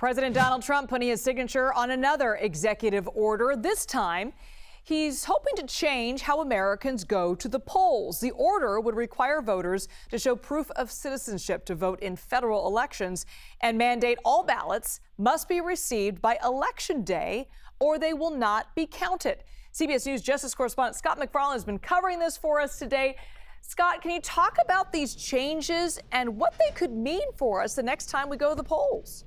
President Donald Trump putting his signature on another executive order. This time, he's hoping to change how Americans go to the polls. The order would require voters to show proof of citizenship to vote in federal elections and mandate all ballots must be received by Election Day or they will not be counted. CBS News Justice correspondent Scott MacFarlane has been covering this for us today. Scott, can you talk about these changes and what they could mean for us the next time we go to the polls?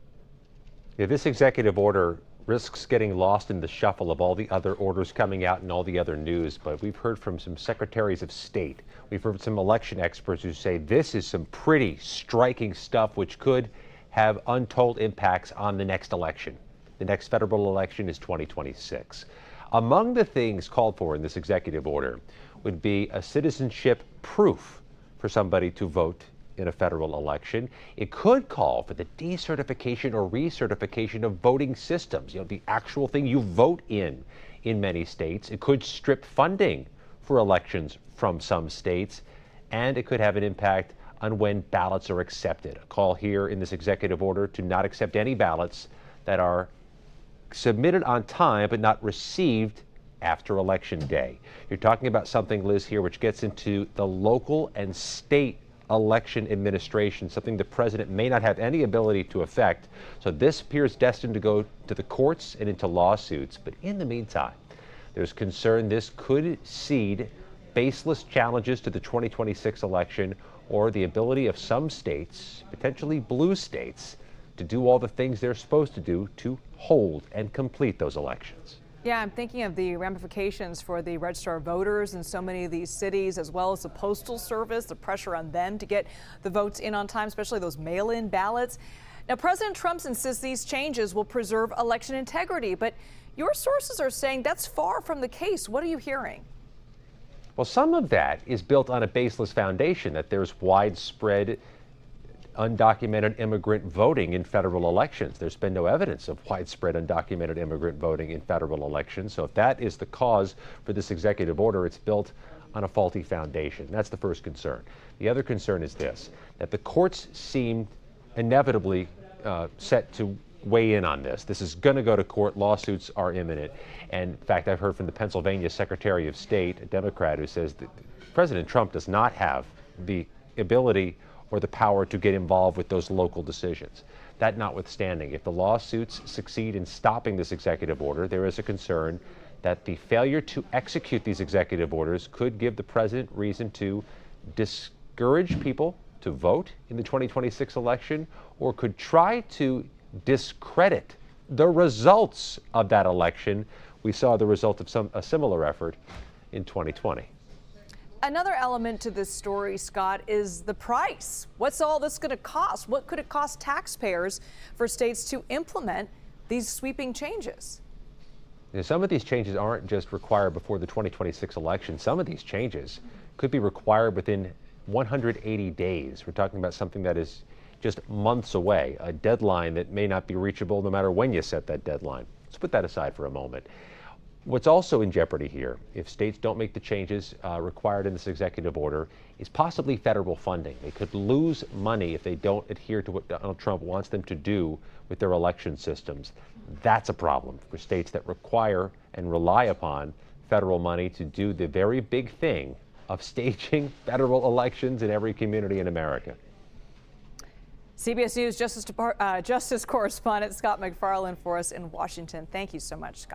Yeah, this executive order risks getting lost in the shuffle of all the other orders coming out and all the other news. But we've heard from some secretaries of state. We've heard some election experts who say this is some pretty striking stuff which could have untold impacts on the next election. The next federal election is 2026. Among the things called for in this executive order would be a citizenship proof for somebody to vote in a federal election. It could call for the decertification or recertification of voting systems, the actual thing you vote in many states. It could strip funding for elections from some states, and it could have an impact on when ballots are accepted. A call here in this executive order to not accept any ballots that are submitted on time but not received after Election Day. You're talking about something, Liz, here which gets into the local and state election administration, something the president may not have any ability to affect. So this appears destined to go to the courts and into lawsuits. But in the meantime, there's concern this could seed baseless challenges to the 2026 election or the ability of some states, potentially blue states, to do all the things they're supposed to do to hold and complete those elections. Yeah, I'm thinking of the ramifications for the register of voters in so many of these cities, as well as the Postal Service, the pressure on them to get the votes in on time, especially those mail-in ballots. Now, President Trump insists these changes will preserve election integrity, but your sources are saying that's far from the case. What are you hearing? Well, some of that is built on a baseless foundation, that there's widespread undocumented immigrant voting in federal elections. There's been no evidence of widespread undocumented immigrant voting in federal elections. So if that is the cause for this executive order, it's built on a faulty foundation. That's the first concern. The other concern is this, that the courts seem inevitably set to weigh in on this. This is going to go to court. Lawsuits are imminent. And in fact, I've heard from the Pennsylvania Secretary of State, a Democrat, who says that President Trump does not have the ability or the power to get involved with those local decisions. That notwithstanding, if the lawsuits succeed in stopping this executive order, there is a concern that the failure to execute these executive orders could give the president reason to discourage people to vote in the 2026 election, or could try to discredit the results of that election. We saw the result of a similar effort in 2020. Another element to this story, Scott, is the price. What's all this going to cost? What could it cost taxpayers for states to implement these sweeping changes? Some of these changes aren't just required before the 2026 election. Some of these changes could be required within 180 days. We're talking about something that is just months away, a deadline that may not be reachable no matter when you set that deadline. Let's put that aside for a moment. What's also in jeopardy here, if states don't make the changes required in this executive order, is possibly federal funding. They could lose money if they don't adhere to what Donald Trump wants them to do with their election systems. That's a problem for states that require and rely upon federal money to do the very big thing of staging federal elections in every community in America. CBS News Justice correspondent Scott MacFarlane for us in Washington. Thank you so much, Scott.